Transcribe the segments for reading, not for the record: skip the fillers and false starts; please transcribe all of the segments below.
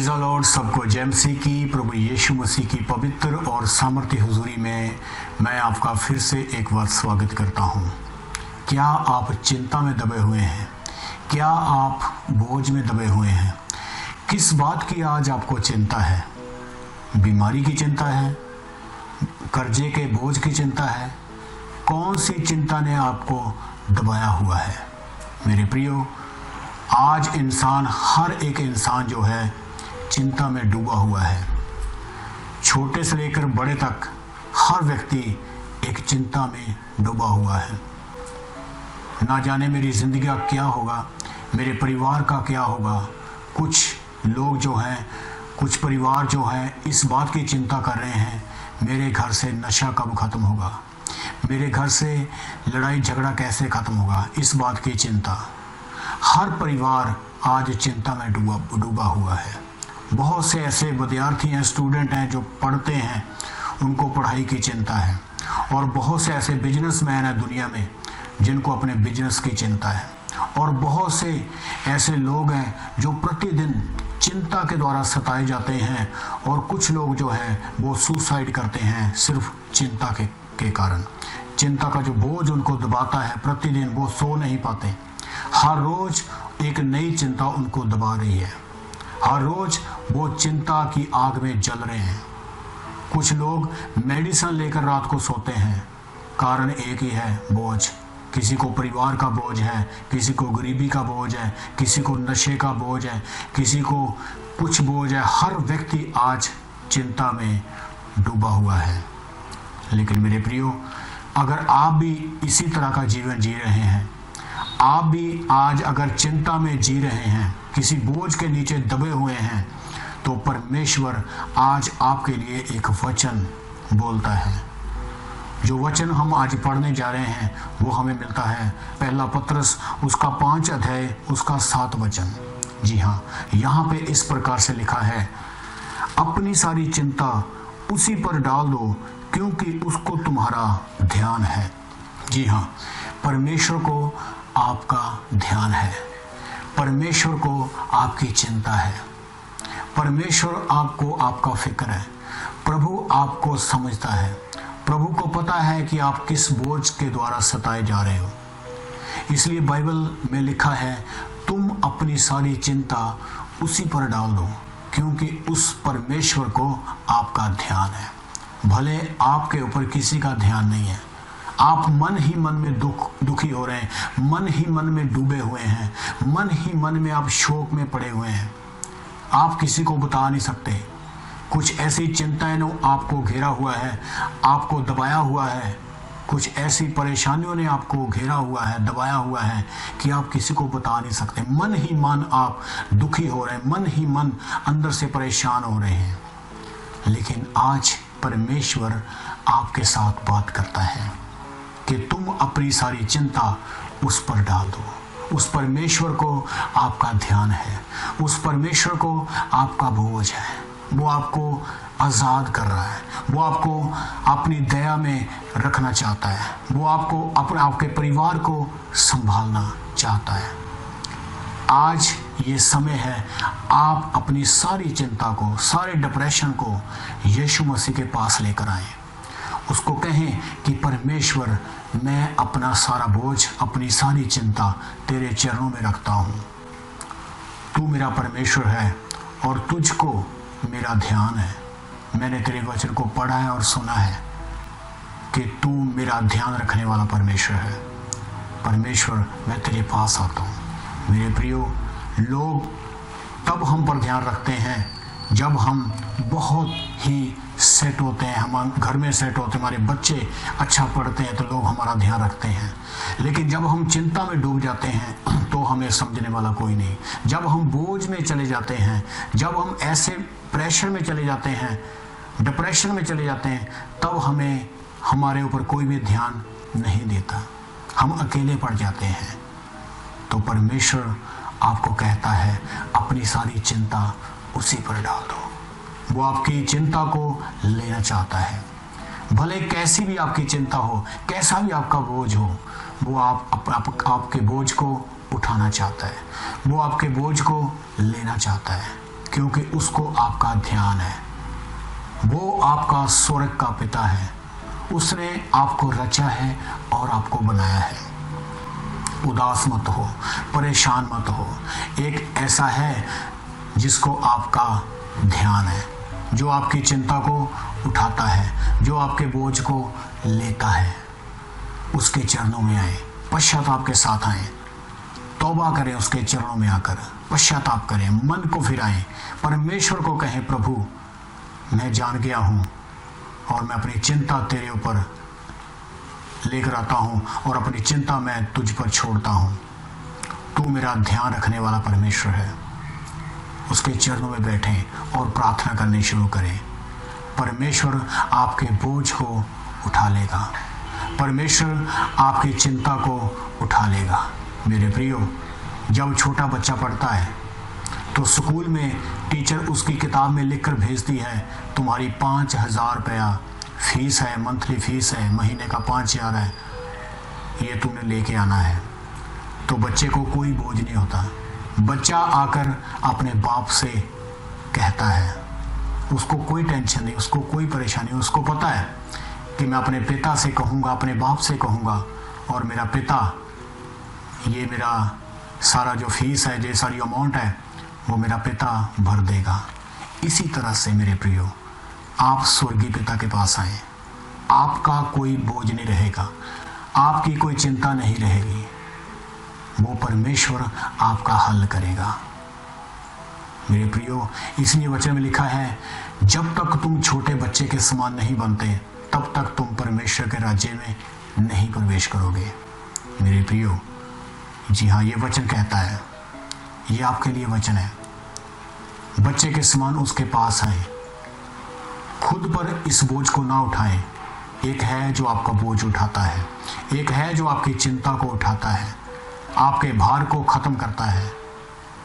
Praise the Lord. सबको जय मसीह की, प्रभु यीशु मसीह की पवित्र और सामर्थ्य हुजूरी में मैं आपका फिर से एक बार स्वागत करता हूँ। क्या आप चिंता में दबे हुए हैं? क्या आप बोझ में दबे हुए हैं? किस बात की आज आपको चिंता है? बीमारी की चिंता है? कर्जे के बोझ की चिंता है? कौन सी चिंता ने आपको दबाया हुआ है? मेरे प्रियो, आज हर एक इंसान जो है चिंता में डूबा हुआ है। छोटे से लेकर बड़े तक हर व्यक्ति एक चिंता में डूबा हुआ है। ना जाने मेरी ज़िंदगी का क्या होगा, मेरे परिवार का क्या होगा। कुछ लोग जो हैं, कुछ परिवार जो हैं इस बात की चिंता कर रहे हैं, मेरे घर से नशा कब ख़त्म होगा, मेरे घर से लड़ाई झगड़ा कैसे ख़त्म होगा, इस बात की चिंता। हर परिवार आज चिंता में डूबा हुआ है। बहुत से ऐसे विद्यार्थी हैं, स्टूडेंट हैं जो पढ़ते हैं, उनको पढ़ाई की चिंता है। और बहुत से ऐसे बिजनेसमैन हैं दुनिया में जिनको अपने बिजनेस की चिंता है। और बहुत से ऐसे लोग हैं जो प्रतिदिन चिंता के द्वारा सताए जाते हैं। और कुछ लोग जो हैं वो सुसाइड करते हैं सिर्फ चिंता के कारण। चिंता का जो बोझ उनको दबाता है, प्रतिदिन वो सो नहीं पाते। हर रोज एक नई चिंता उनको दबा रही है। हर रोज वो चिंता की आग में जल रहे हैं। कुछ लोग मेडिसिन लेकर रात को सोते हैं, कारण एक ही है, बोझ। किसी को परिवार का बोझ है, किसी को गरीबी का बोझ है, किसी को नशे का बोझ है, किसी को कुछ बोझ है। हर व्यक्ति आज चिंता में डूबा हुआ है। लेकिन मेरे प्रियो, अगर आप भी इसी तरह का जीवन जी रहे हैं, आप भी आज अगर चिंता में जी रहे हैं, किसी बोझ के नीचे दबे हुए हैं, तो परमेश्वर आज आपके लिए एक वचन बोलता है। जो वचन हम आज पढ़ने जा रहे हैं वो हमें मिलता है पहला पत्रस उसका 5 अध्याय उसका 7 वचन। जी हाँ, यहाँ पे इस प्रकार से लिखा है, अपनी सारी चिंता उसी पर डाल दो क्योंकि उसको तुम्हारा ध्यान है। जी हाँ, परमेश्वर को आपका ध्यान है, परमेश्वर को आपकी चिंता है, परमेश्वर आपको आपका फिक्र है। प्रभु आपको समझता है, प्रभु को पता है कि आप किस बोझ के द्वारा सताए जा रहे हो। इसलिए बाइबल में लिखा है, तुम अपनी सारी चिंता उसी पर डाल दो क्योंकि उस परमेश्वर को आपका ध्यान है। भले आपके ऊपर किसी का ध्यान नहीं है, आप मन ही मन में दुखी हो रहे हैं, मन ही मन में डूबे हुए हैं, मन ही मन में आप शोक में पड़े हुए हैं। आप किसी को बता नहीं सकते। कुछ ऐसी चिंताएं ने आपको घेरा हुआ है, आपको दबाया हुआ है। कुछ ऐसी परेशानियों ने आपको घेरा हुआ है, दबाया हुआ है कि आप किसी को बता नहीं सकते। मन ही मन आप दुखी हो रहे हैं, मन ही मन अंदर से परेशान हो रहे हैं। लेकिन आज परमेश्वर आपके साथ बात करता है कि तुम अपनी सारी चिंता उस पर डाल दो। उस परमेश्वर को आपका ध्यान है, उस परमेश्वर को आपका बोझ है। वो आपको आज़ाद कर रहा है, वो आपको अपनी दया में रखना चाहता है, वो आपको आपके परिवार को संभालना चाहता है। आज ये समय है, आप अपनी सारी चिंता को, सारे डिप्रेशन को यीशु मसीह के पास लेकर आएं। उसको कहें कि परमेश्वर, मैं अपना सारा बोझ, अपनी सारी चिंता तेरे चरणों में रखता हूँ। तू मेरा परमेश्वर है और तुझको मेरा ध्यान है। मैंने तेरे वचन को पढ़ा है और सुना है कि तू मेरा ध्यान रखने वाला परमेश्वर है। परमेश्वर, मैं तेरे पास आता हूँ। मेरे प्रियो, लोग तब हम पर ध्यान रखते हैं जब हम बहुत ही सेट होते हैं, हम घर में सेट होते हैं, हमारे बच्चे अच्छा पढ़ते हैं तो लोग हमारा ध्यान रखते हैं। लेकिन जब हम चिंता में डूब जाते हैं तो हमें समझने वाला कोई नहीं। जब हम बोझ में चले जाते हैं, जब हम ऐसे प्रेशर में चले जाते हैं, डिप्रेशन में चले जाते हैं, तब हमें हमारे ऊपर कोई भी ध्यान नहीं देता, हम अकेले पड़ जाते हैं। तो परमेश्वर आपको कहता है, अपनी सारी चिंता उसी पर डाल दो। वो आपकी चिंता को लेना चाहता है। भले कैसी भी आपकी चिंता हो, कैसा भी आपका बोझ हो, वो आपके बोझ को उठाना चाहता है, वो आपके बोझ को लेना चाहता है। क्योंकि उसको आपका ध्यान है। वो आपका स्वर्ग का पिता है। उसने आपको रचा है और आपको बनाया है। उदास मत हो, परेशान मत हो। एक ऐसा है जिसको आपका ध्यान है, जो आपकी चिंता को उठाता है, जो आपके बोझ को लेता है। उसके चरणों में आए, पश्चाताप के साथ आए, तौबा करें, उसके चरणों में आकर पश्चाताप करें, मन को फिराएं, परमेश्वर को कहें, प्रभु मैं जान गया हूँ और मैं अपनी चिंता तेरे ऊपर लेकर आता हूँ और अपनी चिंता मैं तुझ पर छोड़ता हूँ। तू मेरा ध्यान रखने वाला परमेश्वर है। उसके चरणों में बैठें और प्रार्थना करनी शुरू करें। परमेश्वर आपके बोझ को उठा लेगा। परमेश्वर आपकी चिंता को उठा लेगा। मेरे प्रियो, जब छोटा बच्चा पढ़ता है तो स्कूल में टीचर उसकी किताब में लिखकर भेजती है, तुम्हारी 5,000 रुपया फीस है, मंथली फीस है, महीने का 5,000 है, ये तुमने लेके आना है। तो बच्चे को कोई बोझ नहीं होता। बच्चा आकर अपने बाप से कहता है, उसको कोई टेंशन नहीं, उसको कोई परेशानी नहीं। उसको पता है कि मैं अपने पिता से कहूँगा, अपने बाप से कहूँगा और मेरा पिता ये मेरा सारा जो फीस है, जो सारी अमाउंट है, वो मेरा पिता भर देगा। इसी तरह से मेरे प्रियो, आप स्वर्गीय पिता के पास आएँ। आपका कोई बोझ नहीं रहेगा, आपकी कोई चिंता नहीं रहेगी। वो परमेश्वर आपका हल करेगा। मेरे प्रियो, इसलिए वचन में लिखा है, जब तक तुम छोटे बच्चे के समान नहीं बनते तब तक तुम परमेश्वर के राज्य में नहीं प्रवेश करोगे। मेरे प्रियो, जी हाँ, ये वचन कहता है, ये आपके लिए वचन है। बच्चे के समान उसके पास आए, खुद पर इस बोझ को ना उठाएं। एक है जो आपका बोझ उठाता है, एक है जो आपकी चिंता को उठाता है, आपके भार को खत्म करता है।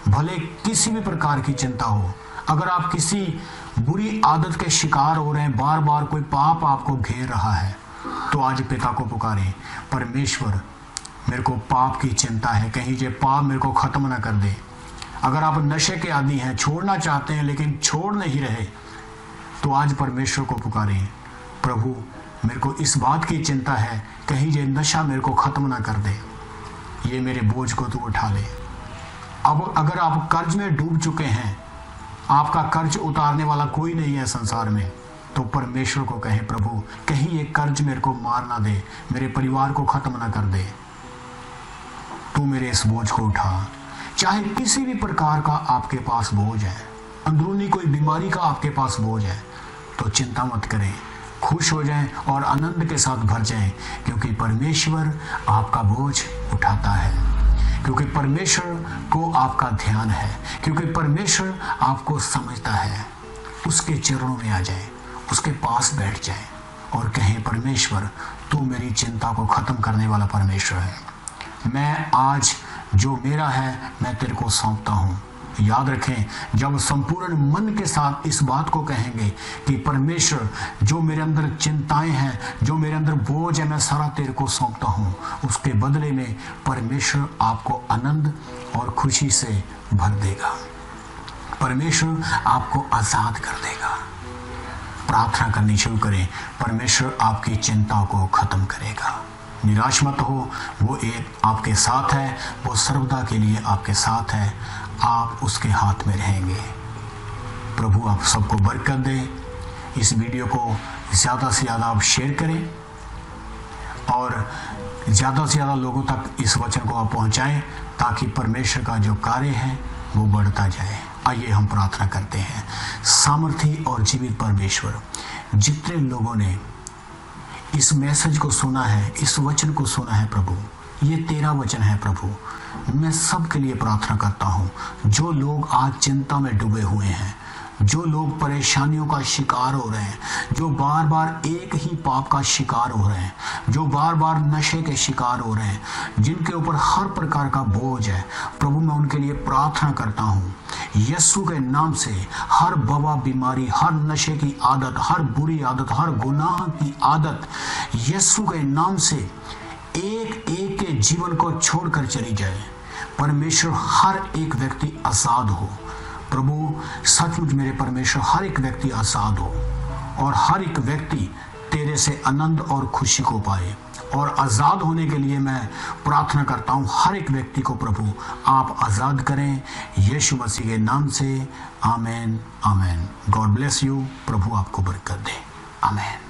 भले किसी भी प्रकार की चिंता हो, अगर आप किसी बुरी आदत के शिकार हो रहे हैं, बार बार कोई पाप आपको घेर रहा है, तो आज पिता को पुकारें, परमेश्वर मेरे को पाप की चिंता है, कहीं ये पाप मेरे को खत्म ना कर दे। अगर आप नशे के आदी हैं, छोड़ना चाहते हैं लेकिन छोड़ नहीं रहे, तो आज परमेश्वर को पुकारें, प्रभु मेरे को इस बात की चिंता है, कहीं ये नशा मेरे को खत्म ना कर दे, ये मेरे बोझ को तू उठा ले। अब अगर आप कर्ज में डूब चुके हैं, आपका कर्ज उतारने वाला कोई नहीं है संसार में, तो परमेश्वर को कहें, प्रभु कहीं ये कर्ज मेरे को मार ना दे, मेरे परिवार को खत्म ना कर दे, तू मेरे इस बोझ को उठा। चाहे किसी भी प्रकार का आपके पास बोझ है, अंदरूनी कोई बीमारी का आपके पास बोझ है, तो चिंता मत करें, खुश हो जाएं और आनंद के साथ भर जाएं, क्योंकि परमेश्वर आपका बोझ उठाता है, क्योंकि परमेश्वर को आपका ध्यान है, क्योंकि परमेश्वर आपको समझता है। उसके चरणों में आ जाएं, उसके पास बैठ जाएं और कहें, परमेश्वर तू मेरी चिंता को खत्म करने वाला परमेश्वर है। मैं आज जो मेरा है मैं तेरे को सौंपता हूँ। याद रखें, जब संपूर्ण मन के साथ इस बात को कहेंगे कि परमेश्वर जो मेरे अंदर चिंताएं हैं, जो मेरे अंदर बोझ है, मैं सारा तेरे को सौंपता हूँ, उसके बदले में परमेश्वर आपको आनंद और खुशी से भर देगा। परमेश्वर आपको आज़ाद कर देगा। प्रार्थना करनी शुरू करें, परमेश्वर आपकी चिंता को खत्म करेगा। निराश मत हो, वो एक आपके साथ है, वो सर्वदा के लिए आपके साथ है, आप उसके हाथ में रहेंगे। प्रभु आप सबको बरकत दे। इस वीडियो को ज़्यादा से ज़्यादा आप शेयर करें और ज़्यादा से ज़्यादा लोगों तक इस वचन को आप पहुंचाएं, ताकि परमेश्वर का जो कार्य है वो बढ़ता जाए। आइए हम प्रार्थना करते हैं। सामर्थी और जीवित परमेश्वर, जितने लोगों ने इस मैसेज को सुना है, इस वचन को सुना है प्रभु, ये तेरा वचन है प्रभु, मैं सब के लिए प्रार्थना करता हूँ। जो लोग आज चिंता में डूबे हुए हैं, जो लोग परेशानियों का शिकार हो रहे हैं, जो बार बार एक ही पाप का शिकार हो रहे हैं, जो बार बार नशे के शिकार हो रहे हैं, जिनके ऊपर हर प्रकार का बोझ है, प्रभु मैं उनके लिए प्रार्थना करता हूँ। यीशु के नाम से हर बवा बीमारी, हर नशे की आदत, हर बुरी आदत, हर गुनाह की आदत यीशु के नाम से एक एक के जीवन को छोड़कर चली जाए। परमेश्वर हर एक व्यक्ति आजाद हो। प्रभु सचमुच मेरे परमेश्वर हर एक व्यक्ति आजाद हो और हर एक व्यक्ति तेरे से आनंद और खुशी को पाए। और आज़ाद होने के लिए मैं प्रार्थना करता हूँ हर एक व्यक्ति को प्रभु आप आज़ाद करें यीशु मसीह के नाम से। Amen amen. God bless you. प्रभु आपको बरकत दे। आमेन।